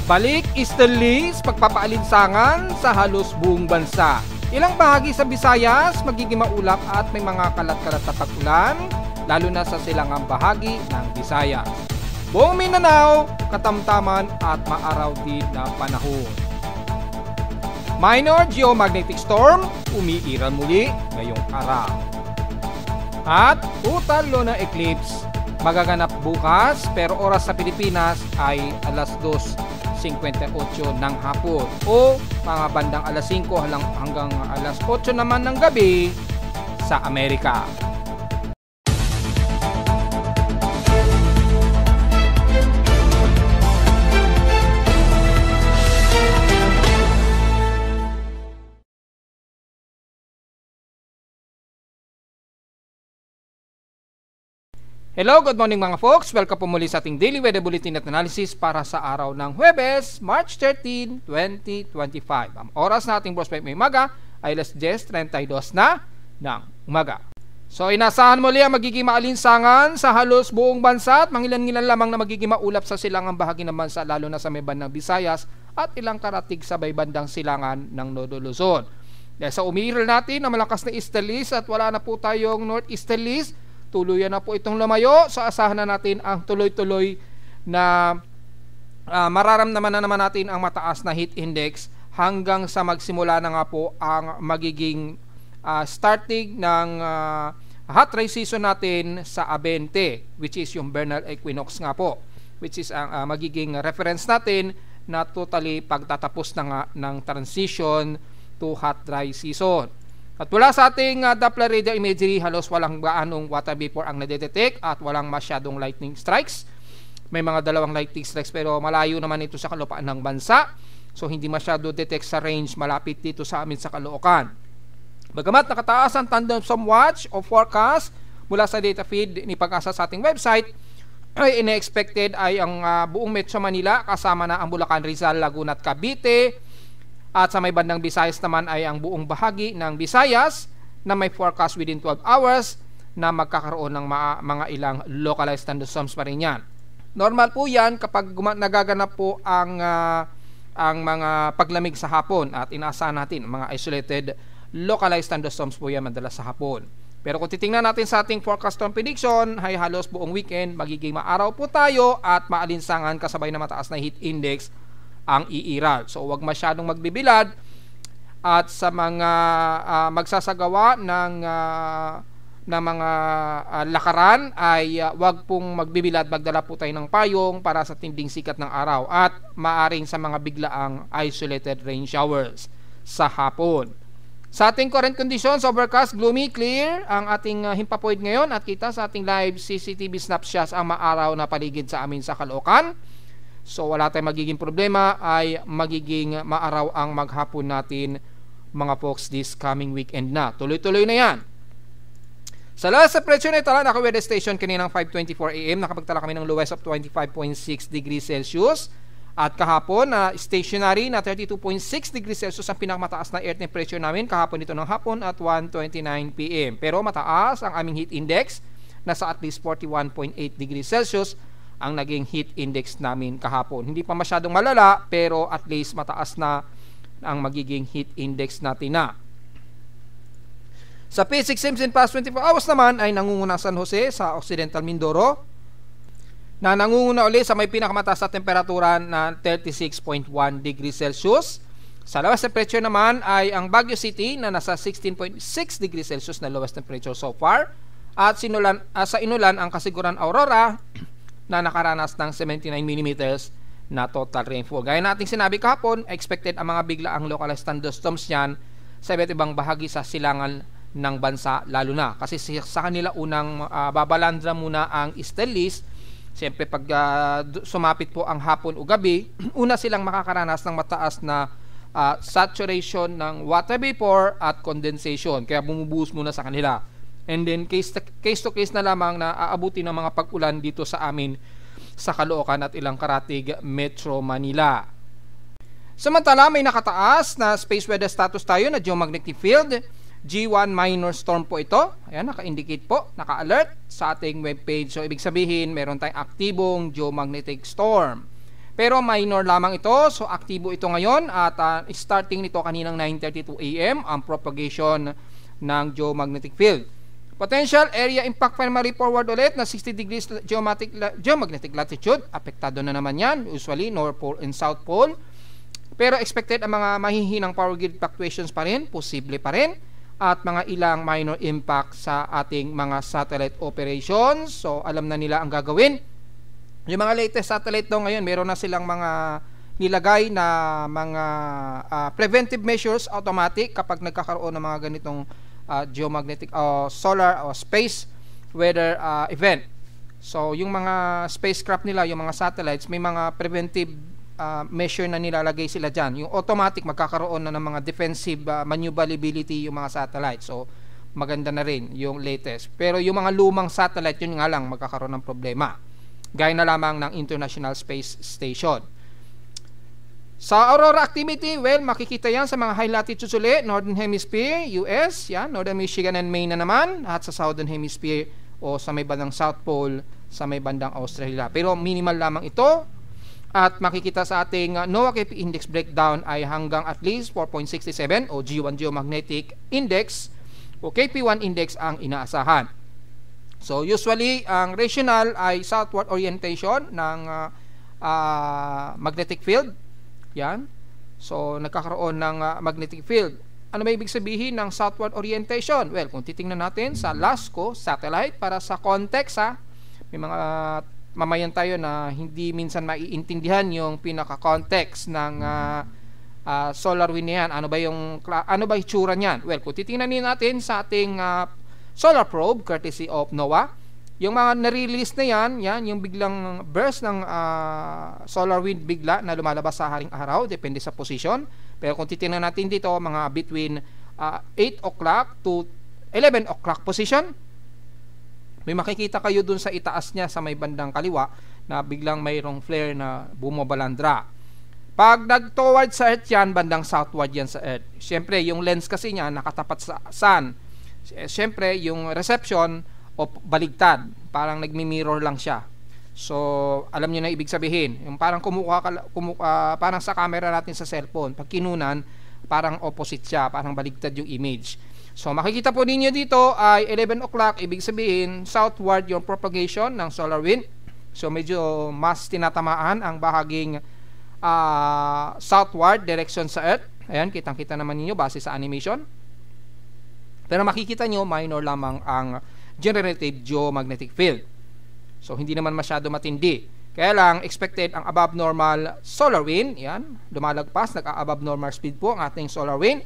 Balik easterlies, pagpapaalinsangan sa halos buong bansa. Ilang bahagi sa Visayas magiging maulap at may mga kalat-kalat na pag-ulan, lalo na sa silangang bahagi ng Visayas. Buong Mindanao, katamtaman at maaraw din na panahon. Minor geomagnetic storm, umiiral muli ngayong araw. At total lunar eclipse, magaganap bukas pero oras sa Pilipinas ay alas 2:58 ng hapon o mga bandang alas 5 hanggang alas 8 naman ng gabi sa Amerika. Hello, good morning mga folks. Welcome po muli sa ating Daily Weather Bulletin at Analysis para sa araw ng Huwebes, March 13, 2025. Ang oras na ating prospect may umaga ay alas 10:32 na ng umaga. So inasahan muli ang magiging maalinsangan sa halos buong bansa at mangilan-ngilan lamang na magiging maulap sa silangang bahagi ng bansa, lalo na sa may bandang Visayas at ilang karatig sa may bandang silangan ng Nodo Luzon. Dahil sa umiiral natin na malakas na easterlies at wala na po tayong northeasterlies, tuluyan na po itong lumayo. So asahan na natin ang tuloy-tuloy na mararamdaman na naman natin ang mataas na heat index hanggang sa magsimula na nga po ang magiging starting ng hot dry season natin sa Abente, which is yung vernal equinox nga po, which is ang magiging reference natin na totally pagtatapos na nga ng transition to hot dry season. At wala sa ating Doppler radar imagery, halos walang gaanong water vapor ang nadetect at walang masyadong lightning strikes. May mga dalawang lightning strikes pero malayo naman ito sa kalupaan ng bansa. So hindi masyado detect sa range malapit dito sa amin sa Caloocan. Bagamat nakataas ang thunderstorm watch o forecast mula sa data feed ni Pag-asa sa ating website, ay ine-expected ay ang buong Metro Manila kasama na ang Bulacan, Rizal, Laguna at Cavite. At sa may bandang Visayas naman ay ang buong bahagi ng Visayas na may forecast within 12 hours na magkakaroon ng mga ilang localized thunderstorms pa rin yan. Normal po yan kapag nagaganap po ang mga paglamig sa hapon at inaasahan natin mga isolated localized thunderstorms po yan madalas sa hapon. Pero kung titingnan natin sa ating forecast storm prediction, ay halos buong weekend magiging maaraw po tayo at maalinsangan kasabay na mataas na heat index ang iiral. So huwag masyadong magbibilad at sa mga magsasagawa ng mga lakaran ay huwag pong magbibilad, magdala po tayo ng payong para sa tinding sikat ng araw at maaring sa mga biglaang isolated rain showers sa hapon. Sa ating current conditions, overcast, gloomy, clear ang ating himpapoid ngayon at kita sa ating live CCTV snapshots ang maaraw na paligid sa amin sa Caloocan. So wala tayong magiging problema, ay magiging maaraw ang maghapon natin mga folks this coming weekend na. Tuloy-tuloy na yan. Sa last sa presyo na itala, naka-weather station kaninang 5:24 AM, nakapagtala kami ng lowest of 25.6 degrees Celsius. At kahapon na stationary na 32.6 degrees Celsius ang pinakamataas na air temperature namin kahapon dito ng hapon at 1:29 PM. Pero mataas ang aming heat index, nasa at least 41.8 degrees Celsius ang naging heat index namin kahapon. Hindi pa masyadong malala pero at least mataas na ang magiging heat index natin na. Sa P6 Simpson past 24 hours naman ay nangunguna San Jose sa Occidental Mindoro na nangunguna ulit sa may pinakamataas na temperatura na 36.1 degrees Celsius. Sa lowest temperature naman ay ang Baguio City na nasa 16.6 degrees Celsius na lowest temperature so far. At sa Inulan ang Kasiguran Aurora na nakaranas ng 79 mm na total rainfall. Gaya nating sinabi kahapon, expected ang mga biglaang localized thunderstorms yan sa iba't ibang bahagi sa silangan ng bansa, lalo na kasi sa kanila unang babalandra muna ang easterlies. Siyempre pag sumapit po ang hapon o gabi, una silang makakaranas ng mataas na saturation ng water vapor at condensation, kaya bumubuhos muna sa kanila. And then case to case na lamang na aabuti ng mga pag-ulan dito sa amin sa Caloocan at ilang karatig Metro Manila. Samantala may nakataas na space weather status tayo na geomagnetic field. G1 minor storm po ito. Ayan, naka-indicate po, naka-alert sa ating webpage. So ibig sabihin meron tayong aktibong geomagnetic storm Pero minor lamang ito, so aktibo ito ngayon at starting nito kaninang 9:32 AM ang propagation ng geomagnetic field. Potential area impact primary forward ulit na 60 degrees geomagnetic latitude. Apektado na naman yan, usually North Pole and South Pole. Pero expected ang mga mahihinang power grid fluctuations pa rin, posible pa rin, at mga ilang minor impact sa ating mga satellite operations. So alam na nila ang gagawin. Yung mga latest satellite daw ngayon, meron na silang mga nilagay na mga preventive measures automatic kapag nagkakaroon ng mga ganitong geomagnetic solar o space weather event. So yung mga spacecraft nila, yung mga satellites, may mga preventive measure na nilalagay sila dyan. Yung automatic magkakaroon na ng mga defensive maneuverability yung mga satellites. So maganda na rin yung latest. Pero yung mga lumang satellite, yun nga lang magkakaroon ng problema. Gaya na lamang ng International Space Station. Sa aurora activity, well, makikita yan sa mga high latitudes ulit, Northern Hemisphere, US, yan, Northern Michigan and Maine na naman, at sa Southern Hemisphere o sa may bandang South Pole, sa may bandang Australia. Pero minimal lamang ito, at makikita sa ating NOAA KP Index breakdown ay hanggang at least 4.67 o G1 Geomagnetic Index o KP1 Index ang inaasahan. So usually ang regional ay southward orientation ng magnetic field. Yan. So nagkakaroon ng magnetic field. Ano ba ibig sabihin ng southward orientation? Well, kung titingnan natin sa LASCO satellite para sa context may mga mamayan tayo na hindi minsan maiintindihan yung pinaka-context ng solar wind yan. Ano ba itsura niyan? Well, kung titingnan natin sa ating solar probe courtesy of NOAA, yung mga na-release na yan yung biglang burst ng solar wind bigla na lumalabas sa haring araw, depende sa position. Pero kung titingnan natin dito, mga between 8 o'clock to 11 o'clock position, may makikita kayo dun sa itaas niya sa may bandang kaliwa na biglang mayroong flare na bumabalandra. Pag nag-toward sa Earth yan, bandang southward yan sa Earth. Siyempre, yung lens kasi niya nakatapat sa sun. Siyempre, yung reception o baligtad, parang nagmi-mirror lang siya. So, alam niyo na ibig sabihin. Yung parang parang sa camera natin sa cellphone, pag kinunan, parang opposite siya, parang baligtad yung image. So, makikita po ninyo dito ay 11 o'clock, ibig sabihin, southward yung propagation ng solar wind. So, medyo mas tinatamaan ang bahaging southward direction sa Earth. Ayan, kitang-kita naman ninyo base sa animation. Pero makikita nyo, minor lamang ang generated geomagnetic field. So, hindi naman masyado matindi. Kaya lang, expected ang above normal solar wind. Yan, lumalagpas, nag-above normal speed po ang ating solar wind.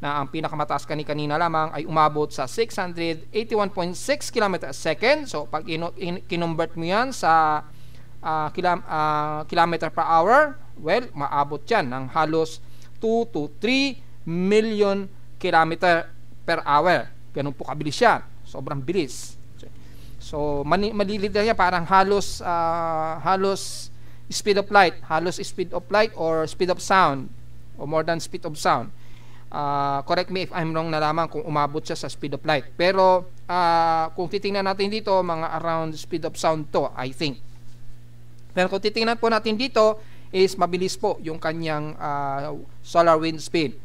Na ang pinakamataas kanina lamang ay umabot sa 681.6 km a second. So, pag kinumbert mo yan sa kilometer per hour, well, maabot yan ng halos 2 to 3 million kilometer per hour. Ganun po kabilis yan. Sobrang bilis. So, malilid na yan. Parang halos speed of light. Halos speed of light or speed of sound. O more than speed of sound. Correct me if I'm wrong na lamang kung umabot siya sa speed of light. Pero, kung titingnan natin dito, mga around speed of sound to, I think. Pero kung titingnan po natin dito, is mabilis po yung kanyang solar wind speed.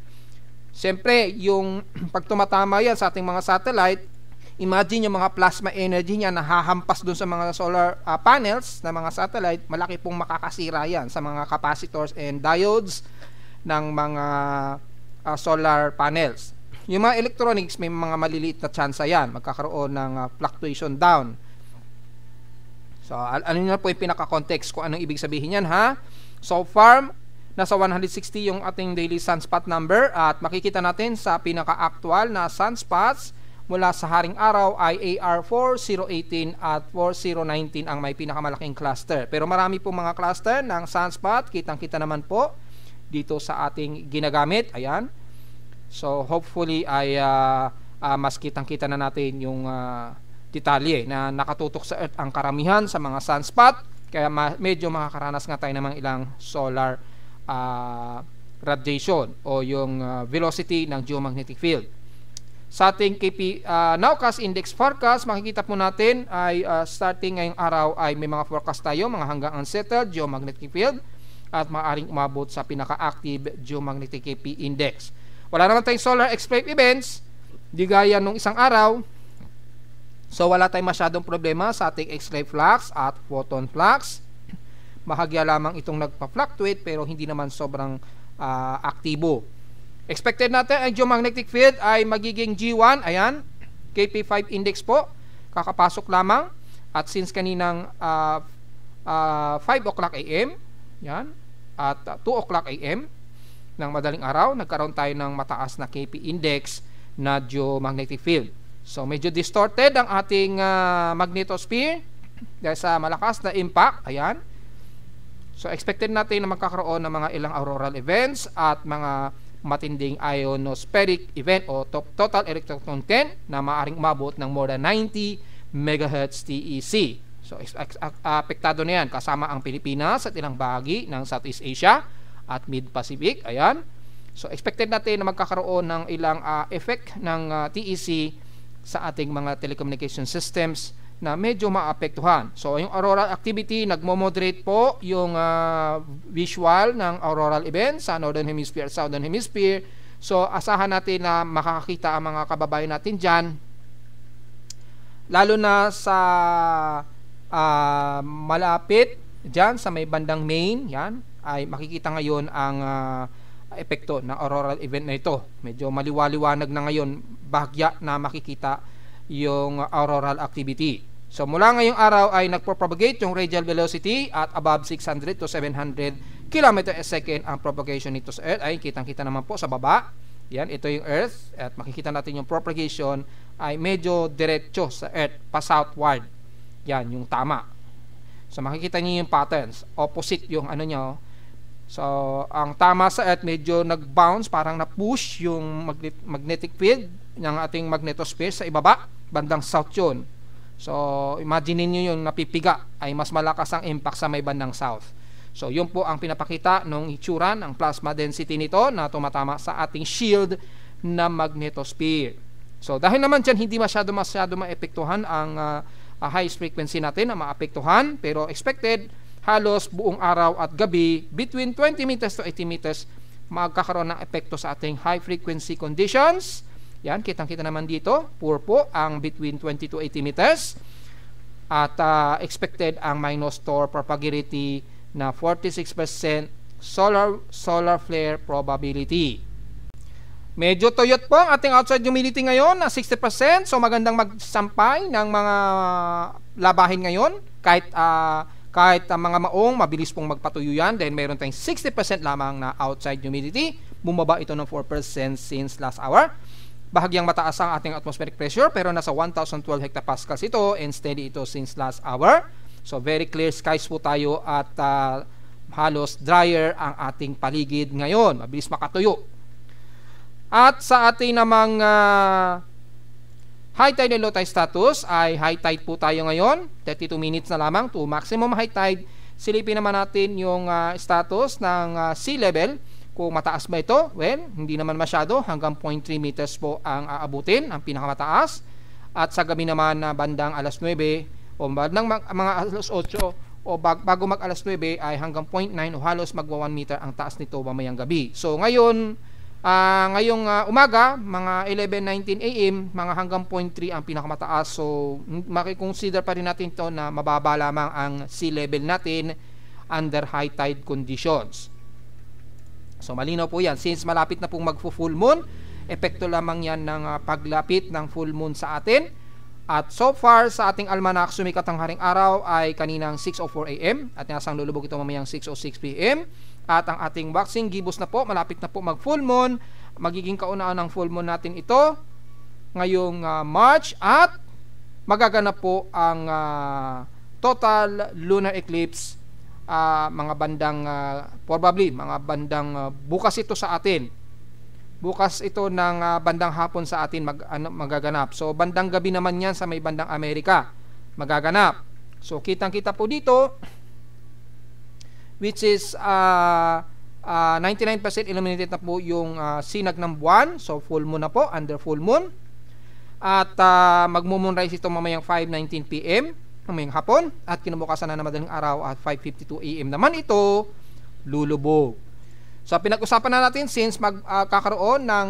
Siyempre, yung pag tumatama yan sa ating mga satellite, imagine yung mga plasma energy niya na hahampas dun sa mga solar panels na mga satellite, malaki pong makakasira yan sa mga capacitors and diodes ng mga solar panels. Yung mga electronics, may mga maliliit na chance yan, magkakaroon ng fluctuation down. So, ano nyo po yung pinaka-context kung anong ibig sabihin yan, ha? So far, nasa 160 yung ating daily sunspot number at makikita natin sa pinaka-actual na sunspots mula sa haring araw ay AR 4018 at 4019 ang may pinakamalaking cluster. Pero marami pong mga cluster ng sunspot, kitang-kita naman po dito sa ating ginagamit. Ayan. So hopefully ay mas kitang-kita na natin yung detalye na nakatutok sa Earth ang karamihan sa mga sunspot. Kaya medyo makakaranas nga tayo ng ilang solar radiation o yung velocity ng geomagnetic field. Sa ating KP Nowcast Index Forecast, makikita po natin ay starting ngayong araw ay may mga forecast tayo, mga hanggang unsettled geomagnetic field at maaaring umabot sa pinaka-active geomagnetic KP Index. Wala naman tayong solar X-ray events, di gaya nung isang araw. So wala tayong masyadong problema sa ating X-ray flux at photon flux. Bahagya lamang itong nagpa-fluctuate pero hindi naman sobrang aktibo. Expected natin ang geomagnetic field ay magiging G1, ayan, KP5 index po, kakapasok lamang. At since kaninang 5 o'clock AM, yan, at 2 o'clock AM ng madaling araw, nagkaroon tayo ng mataas na KP index na geomagnetic field. So medyo distorted ang ating magnetosphere dahil sa malakas na impact, ayan. So expected natin na magkakaroon ng mga ilang auroral events at mga matinding ionospheric event o total electron content na maaaring umabot ng more than 90 MHz TEC. So apektado na yan kasama ang Pilipinas at ilang bahagi ng Southeast Asia at Mid-Pacific. Ayan. So expected natin na magkakaroon ng ilang effect ng TEC sa ating mga telecommunication systems na medyo maapektuhan. So yung auroral activity, nagmo-moderate po yung visual ng auroral event sa Northern Hemisphere at Southern Hemisphere. So asahan natin na makakakita ang mga kababayan natin dyan, lalo na sa malapit dyan sa may bandang Maine, yan, ay makikita ngayon ang epekto ng auroral event na ito. Medyo maliwaliwanag na ngayon, bahagya na makikita yung auroral activity. So mula ngayong araw ay nagpropagate yung radial velocity at above 600 to 700 km a second ang propagation nito sa Earth. Ay kitang-kita naman po sa baba. Yan, ito yung Earth at makikita natin yung propagation ay medyo diretso sa Earth, pa southward. Yan, yung tama. So makikita niyo yung patterns. Opposite yung ano nyo. So ang tama sa Earth medyo nag-bounce, parang na-push yung magnetic field ng ating magnetosphere sa ibaba, bandang south yun. So, imagine niyo yung napipiga ay mas malakas ang impact sa may bandang south. So, yun po ang pinapakita ng itsura ng plasma density nito na tumatama sa ating shield na magnetosphere. So, dahil naman dyan hindi masyado maepektuhan ang highest frequency natin na maapektuhan, pero expected halos buong araw at gabi between 20 meters to 80 meters magkakaroon ng epekto sa ating high frequency conditions. Yan, kitang-kita naman dito, poor po ang between 20 to 80 meters. At expected ang minus store propagability na 46% solar flare probability. Medyo tuyot po ang ating outside humidity ngayon na 60%. So magandang magsampay ng mga labahin ngayon. Kahit mga maong, mabilis pong magpatuyo yan. Dahil meron tayong 60% lamang na outside humidity. Bumaba ito ng 4% since last hour. Bahagyang mataas ang ating atmospheric pressure pero nasa 1012 hectopascals ito and steady ito since last hour. So very clear skies po tayo at halos drier ang ating paligid ngayon. Mabilis makatuyo. At sa ating namang high tide and low tide status ay high tide po tayo ngayon. 32 minutes na lamang to maximum high tide. Silipin naman natin yung status ng sea level. Kung mataas ba ito? Well, hindi naman masyado. Hanggang 0.3 meters po ang aabutin, ang pinakamataas. At sa gabi naman na bandang alas 9 o bandang mga alas 8 o bago mag alas 9 ay hanggang 0.9 o halos magwa 1 meter ang taas nito mamayang gabi. So ngayon, ngayong umaga, mga 11:19 AM, mga hanggang 0.3 ang pinakamataas. So makikonsider pa rin natin ito na mababa lamang ang sea level natin under high tide conditions. So malinaw po yan. Since malapit na pong magfu-full moon, epekto lamang yan ng paglapit ng full moon sa atin. At so far sa ating almanac, sumikat ang haring araw ay kaninang 6:04 AM at nasang lulubog ito mamayang 6:06 PM. At ang ating waxing gibbous na po, malapit na po mag-full moon. Magiging kaunaan ng full moon natin ito ngayong March at magaganap po ang total lunar eclipse mga bandang probably mga bandang bukas ito sa atin. Bukas ito ng bandang hapon sa atin magaganap. So bandang gabi naman yan sa may bandang Amerika magaganap. So kitang-kita po dito which is 99% illuminated na po yung sinag ng buwan. So full moon na po, under full moon. At magmo-moonrise ito mamayang 5:19 PM mamayang hapon, at kinabukasan na madaling araw at 5:52 AM naman ito lulubog. So pinag-usapan na natin since magkakaroon ng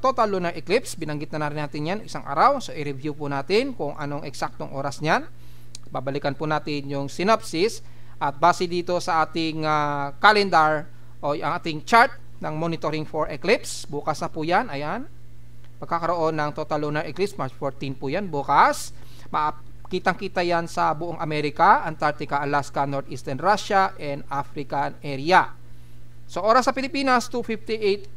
total lunar eclipse, binanggit na rin natin yan isang araw. So i-review po natin kung anong eksaktong oras niyan. Babalikan po natin yung synopsis, at base dito sa ating calendar o ang ating chart ng monitoring for eclipse, bukas na po yan, ayan, magkakaroon ng total lunar eclipse, March 14 po yan bukas. Kitang-kita yan sa buong Amerika, Antarctica, Alaska, Northeastern Russia, and African area. So oras sa Pilipinas 2:58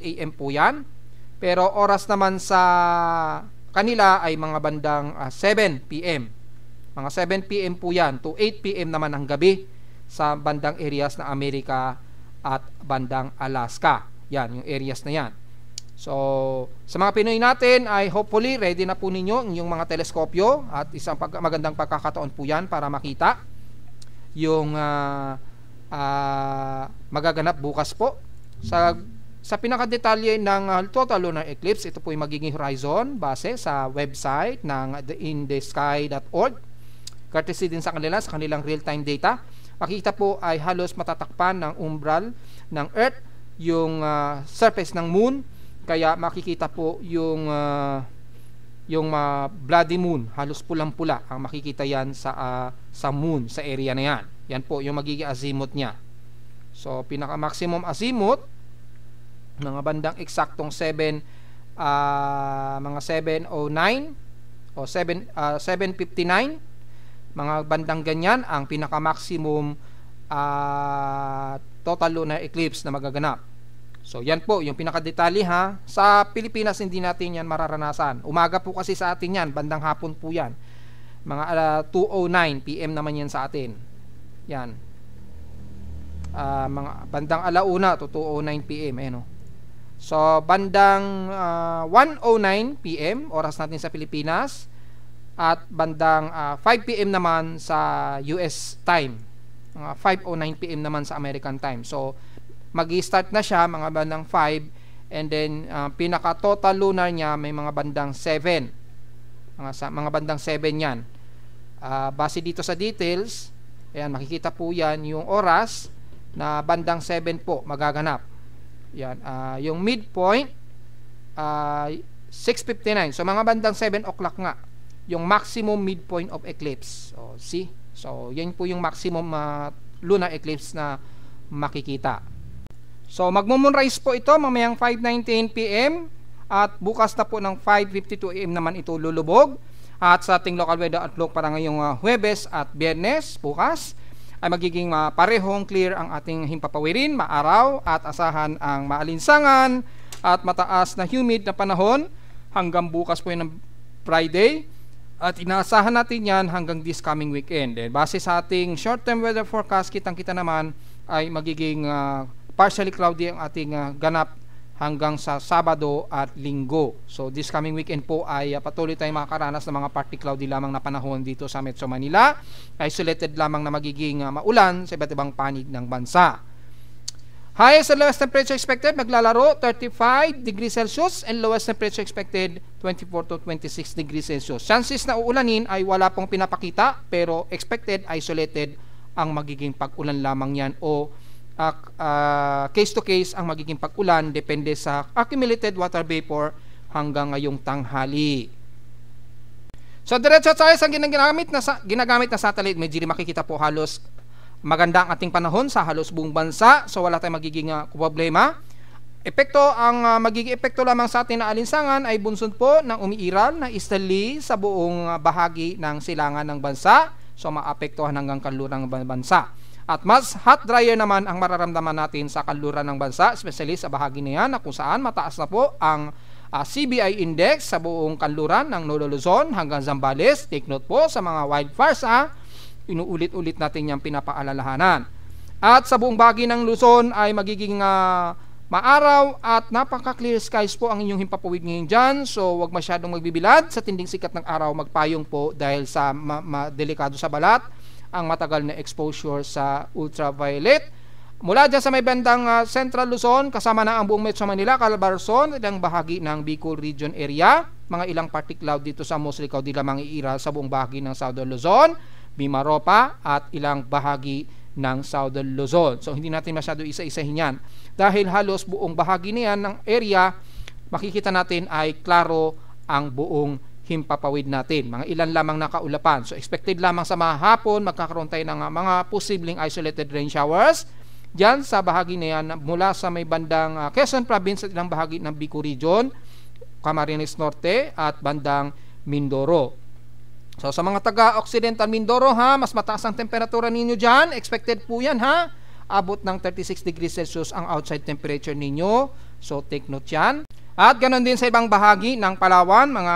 AM po yan. Pero oras naman sa kanila ay mga bandang 7 PM. Mga 7 PM po yan to 8 PM naman ang gabi sa bandang areas na Amerika at bandang Alaska. Yan, yung areas na yan. So, sa mga Pinoy natin ay hopefully ready na po ninyo yung mga teleskopyo, at isang magandang pagkakataon po yan para makita yung magaganap bukas po. Sa pinakadetalye ng total lunar eclipse, ito po yung magiging horizon base sa website ng theinthesky.org. Courtesy din sa kanilang real-time data. Makikita po ay halos matatakpan ng umbral ng Earth yung surface ng Moon. Kaya makikita po yung bloody moon, halos pulang-pula ang makikita yan sa moon, sa area na yan. Yan po yung magiging azimuth niya. So pinaka-maximum azimuth, mga bandang eksaktong 7 mga 7:09 o 7:59, mga bandang ganyan ang pinaka-maximum total lunar eclipse na magaganap. So yan po yung pinakadetalye ha. Sa Pilipinas hindi natin yan mararanasan. Umaga po kasi sa atin yan, bandang hapon po yan. Mga 2:09 PM naman yan sa atin. Yan. Mga bandang 1:00 to 2:09 PM So bandang 1:09 PM oras natin sa Pilipinas, at bandang 5 PM naman sa US time. Mga 5:09 PM naman sa American time. So mag-i-start na siya mga bandang 5, and then pinaka-total lunar niya may mga bandang 7. Mga bandang 7 yan. Base dito sa details, ayan, makikita po yan yung oras na bandang 7 po magaganap. Yan, yung midpoint 6:59. So mga bandang 7 o'clock nga yung maximum midpoint of eclipse. So see? So yan po yung maximum lunar eclipse na makikita. So magmo-moonrise po ito mamayang 5:19 PM, at bukas na po ng 5:52 AM naman ito lulubog. At sa ating local weather outlook para ngayong Huwebes at Biyernes bukas ay magiging parehong clear ang ating himpapawirin, maaraw, at asahan ang maalinsangan at mataas na humid na panahon hanggang bukas po ng Friday, at inaasahan natin yan hanggang this coming weekend. Base sa ating short-term weather forecast, kitang-kita naman ay magiging partially cloudy ang ating ganap hanggang sa Sabado at Linggo. So this coming weekend po ay patuloy tayong makakaranas ng mga partly cloudy lamang na panahon dito sa Metro Manila. Isolated lamang na magiging maulan sa iba't ibang panig ng bansa. Highest and lowest temperature expected maglalaro 35 degrees Celsius, and lowest temperature expected 24 to 26 degrees Celsius. Chances na uulanin ay wala pong pinapakita, pero expected isolated ang magiging pag-ulan lamang yan, o case to case ang magiging pag-ulan depende sa accumulated water vapor hanggang ngayong tanghali. So diretso tayo sa ginagamit na satellite imagery. Makikita po halos maganda ang ating panahon sa halos buong bansa, so wala tayong magiging problema. Magiging epekto lamang sa atin na alinsangan ay bunsod po ng umiiral na easterly sa buong bahagi ng silangan ng bansa, so maapektuhan hanggang kanlurang bansa. At mas hot dryer naman ang mararamdaman natin sa kanluran ng bansa, especially sa bahagi na yan na kung saan mataas na po ang CBI index sa buong kanluran ng Nolo Luzon hanggang Zambales. Take note po sa mga wildfires, inuulit-ulit natin yung pinapaalalahanan. At sa buong bahagi ng Luzon ay magiging maaraw at napaka-clear skies po ang inyong himpapawid ngayon dyan. So huwag masyadong magbibilad sa tinding sikat ng araw, magpayong po dahil sa delikado sa balat ang matagal na exposure sa ultraviolet Mula dyan sa may bandang Central Luzon, kasama na ang buong Metro Manila, Calabarzon, ilang bahagi ng Bicol Region area, mga ilang party cloud dito sa Muslicaw di lamang iiral sa buong bahagi ng Southern Luzon, Mimaropa, at ilang bahagi ng Southern Luzon. So hindi natin masyado isa-isahin yan. Dahil halos buong bahagi niyan ng area, makikita natin ay klaro ang buong himpapawid natin. Mga ilan lamang nakaulapan. So expected lamang sa mahapon, magkakaroon tayo ng mga posibleng isolated rain showers diyan sa bahagi na yan mula sa may bandang Quezon Province at ilang bahagi ng Bicol Region, Camarines Norte at bandang Mindoro. So sa mga taga-Occidental Mindoro ha, mas mataas ang temperatura ninyo diyan. Expected po yan ha. Abot ng 36 degrees Celsius ang outside temperature ninyo. So take note yan. At ganoon din sa ibang bahagi ng Palawan, mga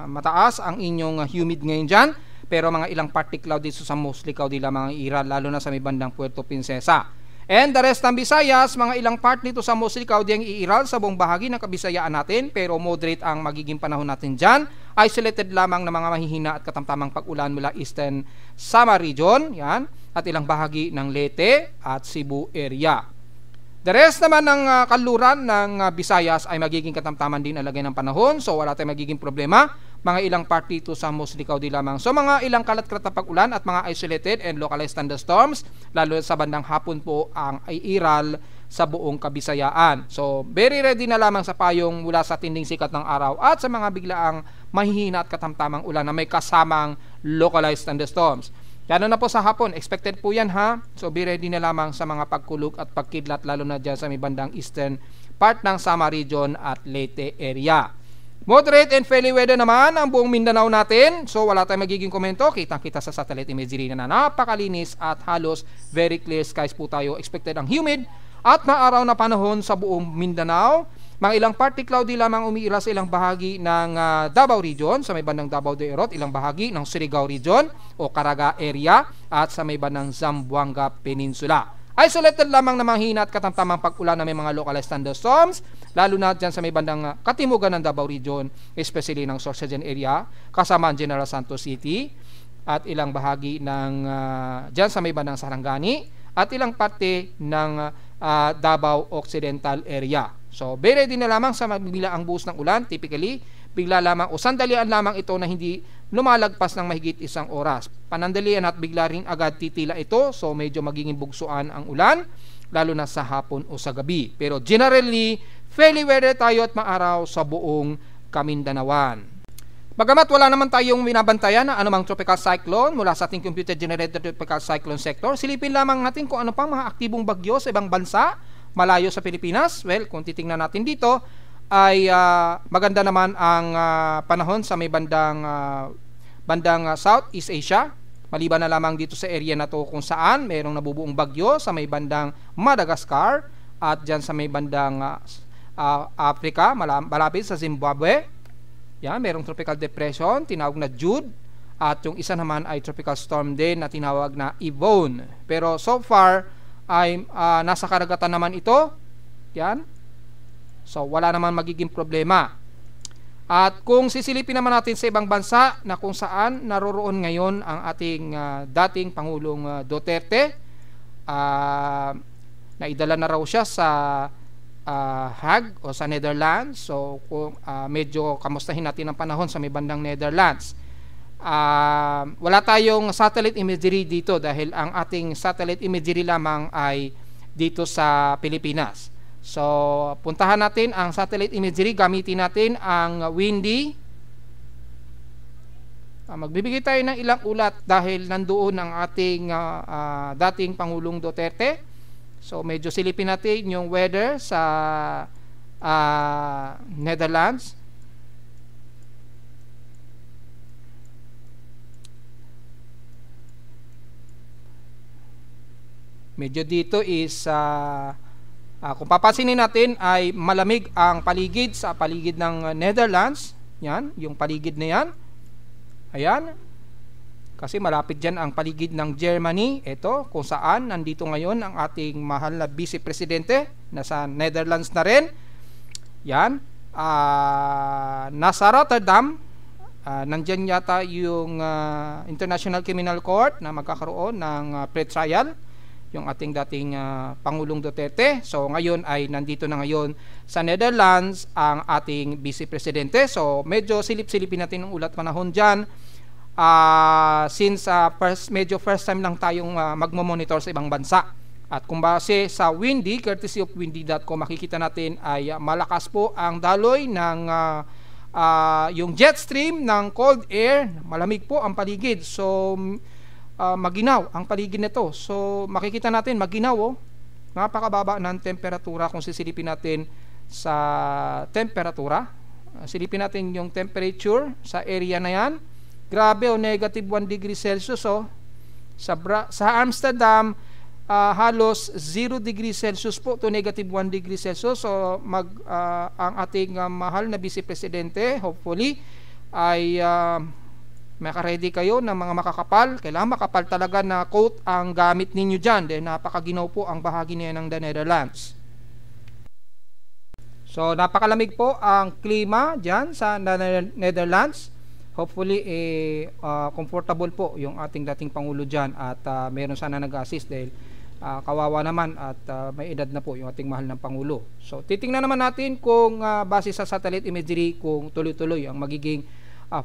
mataas ang inyong humid ngayon dyan. Pero mga ilang party cloud dito sa Muslicaw di lamang iiral, lalo na sa may bandang Puerto Princesa. And the rest ng Visayas, mga ilang part nito sa Muslicaw di ang iiral sa buong bahagi ng Kabisayaan natin, pero moderate ang magiging panahon natin dyan. Isolated lamang ng mga mahihina at katamtamang pag-ulan mula Eastern Samar Region, yan, at ilang bahagi ng Leyte at Cebu area. The rest naman ng kanluran ng Visayas ay magiging katamtaman din ang lagay ng panahon, so wala tayong magiging problema. Mga ilang part dito sa Muslicaw di lamang. So mga ilang kalat-kalat na pag-ulan at mga isolated and localized thunderstorms, lalo sa bandang hapon po ang iiral sa buong Kabisayaan. So very ready na lamang sa payong mula sa tinding sikat ng araw at sa mga biglaang mahihina at katamtamang ulan na may kasamang localized thunderstorms. Lalo na po sa hapon, expected po yan ha. So be ready na lamang sa mga pagkulog at pagkidlat, lalo na dyan sa may bandang eastern part ng Samar Region at Leyte area. Moderate and fairly weather naman ang buong Mindanao natin. So wala tayong magiging komento. Kitang-kita sa satellite imagery na napakalinis at halos very clear skies po tayo. Expected ang humid at maaraw na panahon sa buong Mindanao. Mga ilang party cloudy lamang umiira sa ilang bahagi ng Davao Region, sa may bandang Davao de Erot, ilang bahagi ng Surigao Region o Caraga area at sa may bandang Zamboanga Peninsula. Isolated lamang na mahina at katamtamang pag-ulan na may mga localized thunderstorms, lalo na dyan sa may bandang katimugan ng Davao Region, especially ng Sorsogon area, kasama ang General Santos City, at ilang bahagi ng dyan sa may bandang Sarangani, at ilang parte ng Davao Occidental area. So, very ready na lamang sa bigla ang buhos ng ulan. Typically, bigla lamang o sandalian lamang ito na hindi lumalagpas ng mahigit isang oras. Panandalian at bigla rin agad titila ito. So, medyo magiging bugsuan ang ulan, lalo na sa hapon o sa gabi. Pero generally, fairly weather tayo at maaraw sa buong Kamindanawan. Bagamat wala naman tayong binabantayan na anumang tropical cyclone mula sa ating computer-generated tropical cyclone sector, silipin lamang natin kung ano pang mga aktibong bagyo sa ibang bansa malayo sa Pilipinas. Well, kung titingnan natin dito ay maganda naman ang panahon sa may bandang Southeast Asia, maliban na lamang dito sa area na to kung saan mayroong nabubuong bagyo sa may bandang Madagascar at dyan sa may bandang Africa, malapit sa Zimbabwe. Yan, mayroong tropical depression tinawag na Jude, at yung isa naman ay tropical storm din na tinawag na Yvonne. Pero so far ay nasa karagatan naman ito. Yan. So wala naman magiging problema. At kung sisilipin naman natin sa ibang bansa na kung saan naroroon ngayon ang ating dating Pangulong Duterte, naidala na raw siya sa Hague o sa Netherlands. So kung medyo kamustahin natin ang panahon sa may bandang Netherlands. Wala tayong satellite imagery dito dahil ang ating satellite imagery lamang ay dito sa Pilipinas. So puntahan natin ang satellite imagery, gamitin natin ang windy. Magbibigay tayo ng ilang ulat dahil nandoon ang ating dating Pangulong Duterte. So medyo silipin natin yung weather sa Netherlands. Medyo dito is kung papansinin natin ay malamig ang paligid sa paligid ng Netherlands. Yan, yung paligid na yan. Ayan. Kasi malapit dyan ang paligid ng Germany. Ito, kung saan nandito ngayon ang ating mahal na Vice Presidente. Nasa Netherlands na rin. Yan. Nasa Rotterdam. Nandyan yata yung International Criminal Court na magkakaroon ng pre-trial. yung ating dating Pangulong Duterte. So ngayon ay nandito na ngayon sa Netherlands ang ating Vice Presidente. So medyo silip-silipin natin ang ulat panahon dyan. Since first time lang tayong magmo-monitor sa ibang bansa. At kung base sa Windy, courtesy of windy.com, makikita natin ay malakas po ang daloy ng yung jet stream ng cold air. Malamig po ang paligid. So maginaw ang paligid nito. So makikita natin maginaw, napakababa ng temperatura. Kung sisilipin natin sa temperatura, silipin natin yung temperature sa area na yan. Grabe, negative 1 degree Celsius. Sa Amsterdam, halos 0 degree Celsius po to negative 1 degree Celsius. So ang ating mahal na Vice Presidente, hopefully ay makaready kayo ng mga makakapal. Kailangan makapal talaga na coat ang gamit ninyo dyan, dahil napakaginaw po ang bahagi niya ng the Netherlands. So napakalamig po ang klima dyan sa Netherlands. Hopefully comfortable po yung ating dating Pangulo dyan, at meron sana nag-assist dahil kawawa naman at may edad na po yung ating mahal ng Pangulo. So titingnan naman natin kung base sa satellite imagery kung tuloy-tuloy ang magiging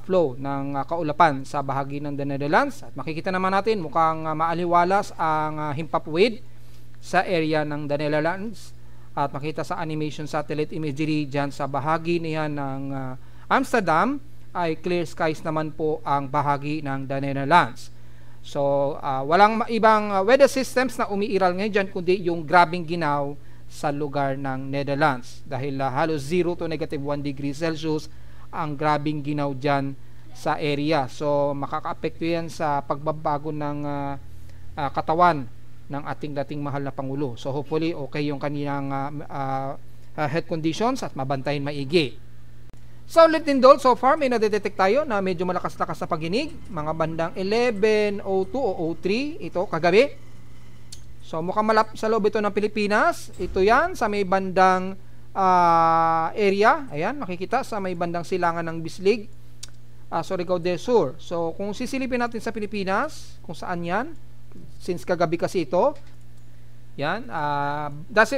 flow ng kaulapan sa bahagi ng the Netherlands. At makikita naman natin mukhang maaliwalas ang himpapawid sa area ng the Netherlands, at makita sa animation satellite imagery dyan sa bahagi niyan ng Amsterdam ay clear skies naman po ang bahagi ng the Netherlands. So walang ibang weather systems na umiiral ngayon dyan, kundi yung grabing ginaw sa lugar ng Netherlands, dahil halos 0 to negative 1 degree Celsius ang grabing ginaw dyan sa area. So makaka-apekto yan sa pagbabago ng katawan ng ating dating mahal na Pangulo. So hopefully okay yung kanilang health conditions at mabantayin maigi. So ulit din doon, so far may nadedetect tayo na medyo malakas-lakas na pagginig, mga bandang 11:02 o 03 ito kagabi. So mukhang malapit sa loob ito ng Pilipinas. Ito yan sa may bandang area, ayan, makikita sa may bandang silangan ng Bislig, Surigao del Sur. So kung sisilipin natin sa Pilipinas, kung saan yan, since kagabi kasi ito, yan,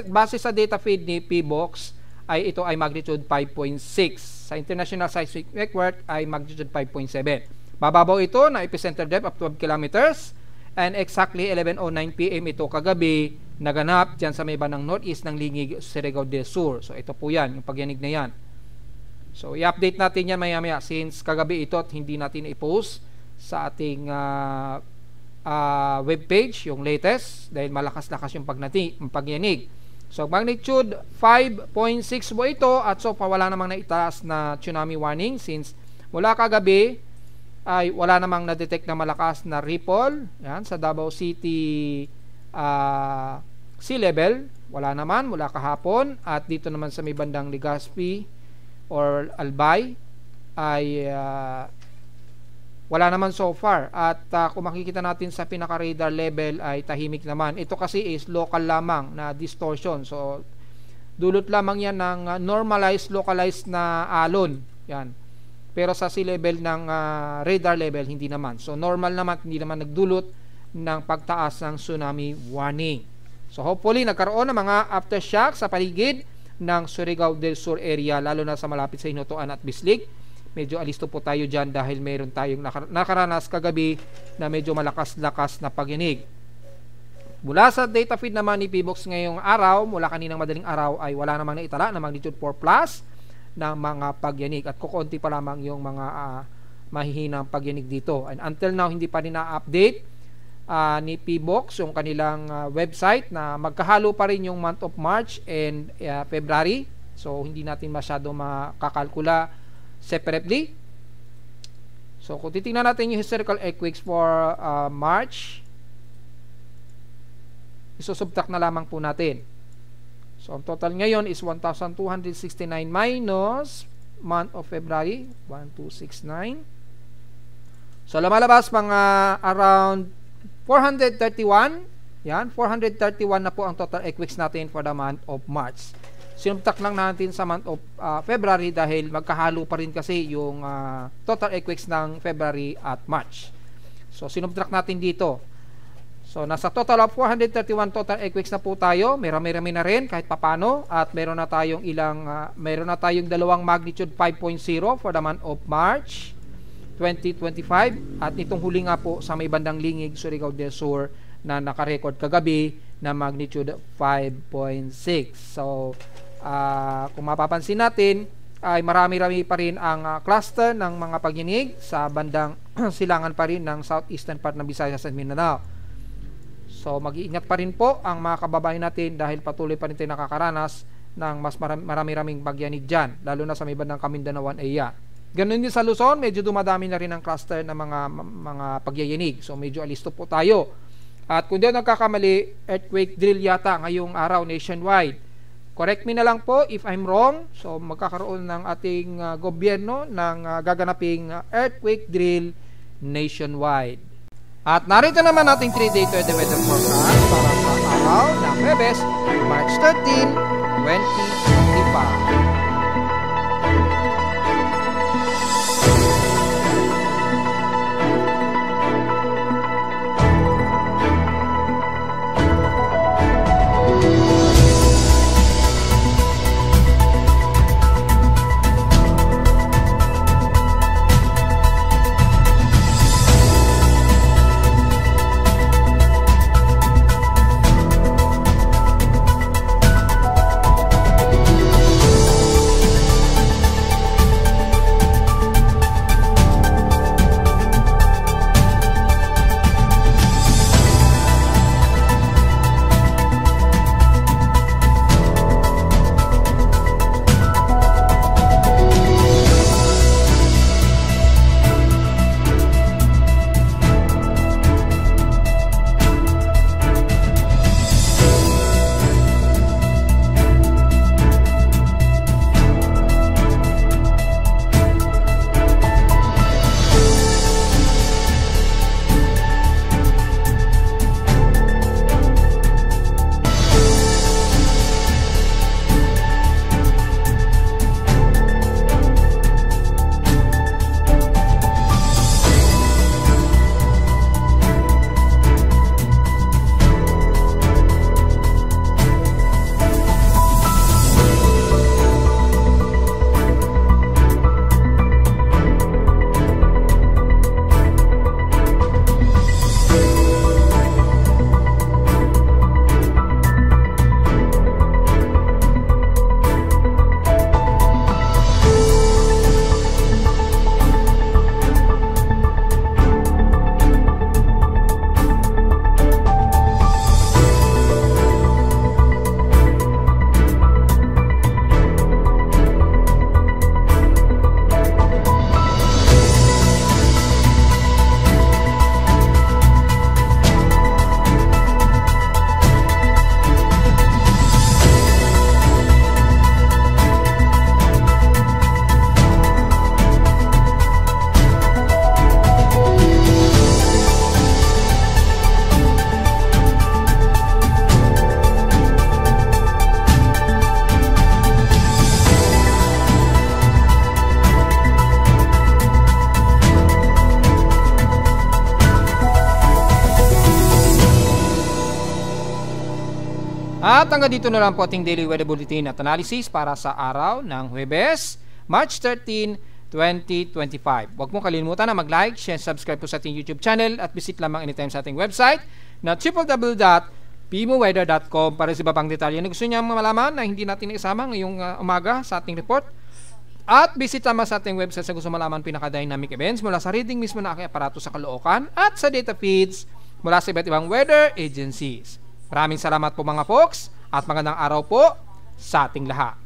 base sa data feed ni PBOX, ay ito ay magnitude 5.6. Sa International Seismic Network ay magnitude 5.7. Bababaw ito na epicenter depth of 12 kilometers, and exactly 11:09 PM ito kagabi naganap dyan sa may bandang northeast ng Lingig, Surigao del Sur. So ito po yan, yung pagyanig na yan. So i-update natin yan maya-maya, since kagabi ito at hindi natin i-post sa ating webpage yung latest, dahil malakas-lakas yung pagyanig. So magnitude 5.6 po ito, at so far wala namang naitaas na tsunami warning, since mula kagabi ay wala namang na-detect na malakas na ripple yan sa Davao City sea level, wala naman mula kahapon. At dito naman sa may bandang Legazpi or Albay ay wala naman so far. At kung makikita natin sa pinaka-radar level ay tahimik naman. Ito kasi is local lamang na distortion. So, dulot lamang yan ng normalized, localized na alon. Yan. Pero sa sea level ng radar level, hindi naman. So, normal naman, hindi naman nagdulot ng pagtaas ng tsunami warning. So, hopefully, nagkaroon ng mga aftershock sa paligid ng Surigao del Sur area, lalo na sa malapit sa Hinutuan at Bislig. Medyo alisto po tayo dyan dahil meron tayong nakaranas kagabi na medyo malakas-lakas na pagyanig. Mula sa data feed naman ni PBOX ngayong araw, mula kaninang madaling araw ay wala namang naitala na magnitude 4 plus ng mga pagyanig, at kukunti pa lamang yung mga mahihinang pagyanig dito. And until now, hindi pa rin na-update ni PBOX yung kanilang website na magkahalo pa rin yung month of March and February. So hindi natin masyado makakalkula separately. So kung titingnan natin yung historical earthquakes for March, isusubtract na lamang po natin. So ang total ngayon is 1,269 minus month of February, 1,269. So lumalabas mga around 431. Yan, 431 na po ang total earthquakes natin for the month of March. Sinubtract lang natin sa month of February dahil magkahalo pa rin kasi yung total earthquakes ng February at March. So sinubtract natin dito. So, nasa total of 431 total earthquakes na po tayo. Marami-rami na rin kahit papano. At meron na tayong dalawang magnitude 5.0 for the month of March 2025. At itong huli nga po sa may bandang Lingig, Surigao del Sur na nakarecord kagabi na magnitude 5.6. So, kung mapapansin natin, ay marami-rami pa rin ang cluster ng mga pagyinig sa bandang silangan pa rin ng southeastern part ng Visayas at Mindanao. So mag-iingat pa rin po ang mga kababayan natin dahil patuloy pa rin tayo nakakaranas ng mas marami-raming pagyanig dyan, lalo na sa may bandang Camindanao area. Ganun din sa Luzon, medyo dumadami na rin ang cluster ng mga pagyayinig. So medyo alisto po tayo. At kung di ako nagkakamali, earthquake drill yata ngayong araw nationwide. Correct me na lang po if I'm wrong. So magkakaroon ng ating gobyerno ng gaganaping earthquake drill nationwide. At narito naman ating 3-day weather forecast para sa araw ng Huwebes, March 13, 2025. At hanggang dito na lang po ating daily weather bulletin at analysis para sa araw ng Huwebes, March 13, 2025. Huwag mong kalimutan na mag-like, share, subscribe po sa ating YouTube channel at visit lamang anytime sa ating website na www.pmoweather.com para sa iba pang detalye na gusto niya malaman na hindi natin isama ngayong umaga sa ating report. At visit lamang sa ating website sa gusto malaman pinaka-dynamic events mula sa reading mismo na aking aparato sa Caloocan at sa data feeds mula sa iba't ibang weather agencies. Maraming salamat po mga folks at magandang araw po sa ating lahat.